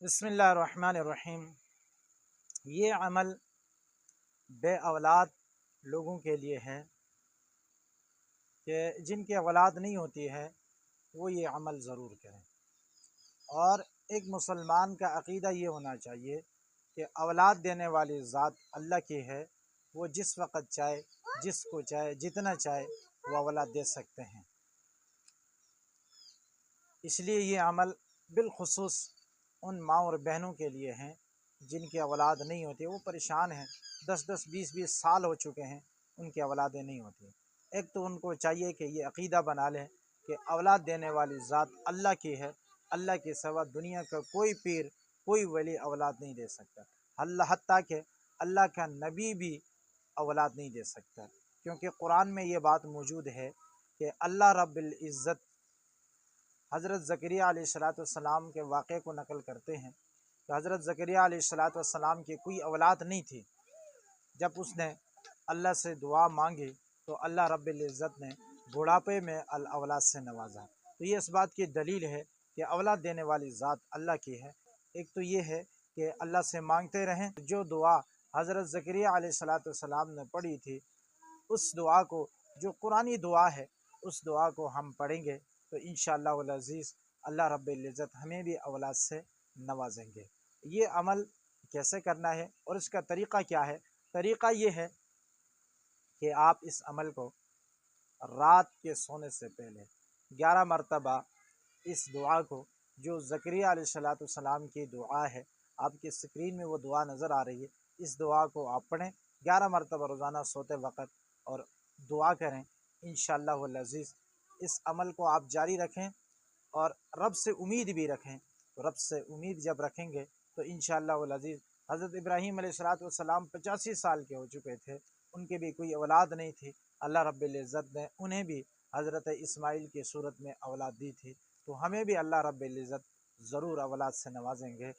बिस्मिल्लाहिर्रहमानिर्रहीम। ये अमल बे औलाद लोगों के लिए है कि जिनकी औलाद नहीं होती है वो ये अमल ज़रूर करें। और एक मुसलमान का अक़ीदा ये होना चाहिए कि औलाद देने वाली ज़ात अल्लाह की है। वो जिस वक़्त चाहे, जिसको चाहे, जितना चाहे वो औलाद दे सकते हैं। इसलिए ये अमल बिलखुसूस उन माँ और बहनों के लिए हैं जिनकी औलाद नहीं होती, वो परेशान हैं, 10-10, 20-20 साल हो चुके हैं, उनकी औलादें नहीं होती। एक तो उनको चाहिए कि ये अक़ीदा बना लें कि औलाद देने वाली ज़ात अल्लाह की है। अल्लाह के सिवा दुनिया का कोई पीर, कोई वली औलाद नहीं दे सकता। हत्ता कि अल्लाह का नबी भी औलाद नहीं दे सकता, क्योंकि कुरान में ये बात मौजूद है कि अल्लाह रब्बुल इज़्ज़त हज़रत ज़करिया अलैहिस्सलाम के वाक़े को नकल करते हैं कि हज़रत ज़करिया अलैहिस्सलाम की कोई औलाद नहीं थी। जब उसने अल्लाह से दुआ मांगी तो अल्लाह रब्बुल इज़्ज़त ने बुढ़ापे में औलाद से नवाजा। तो ये इस बात की दलील है कि औलाद देने वाली ज़ात अल्लाह की है। एक तो ये है कि अल्लाह से मांगते रहें। जो दुआ हज़रत ज़करिया अलैहिस्सलाम ने पढ़ी थी, उस दुआ को, जो कुरानी दुआ है, उस दुआ को हम पढ़ेंगे तो इंशाअल्लाह अज़ीज़ अल्लाह रब्बुल इज़्ज़त हमें भी औलाद से नवाजेंगे। ये अमल कैसे करना है और इसका तरीक़ा क्या है? तरीक़ा ये है कि आप इस अमल को रात के सोने से पहले 11 मरतबा इस दुआ को, जो ज़करिया अलैहिस्सलाम की दुआ है, आपकी स्क्रीन में वो दुआ नज़र आ रही है, इस दुआ को आप पढ़ें 11 मरतबा रोज़ाना सोते वक़्त और दुआ करें। इंशाअल्लाह अज़ीज़ इस अमल को आप जारी रखें और रब से उम्मीद भी रखें। तो रब से उम्मीद जब रखेंगे तो इंशाअल्लाह अज़ीज़ हज़रत इब्राहीम अलैहिस्सलाम 85 साल के हो चुके थे, उनके भी कोई औलाद नहीं थी। अल्लाह रब्बुल इज़्ज़त ने उन्हें भी हज़रत इस्माइल की सूरत में औलाद दी थी। तो हमें भी अल्लाह रब्बुल इज़्ज़त ज़रूर औलाद से नवाजेंगे।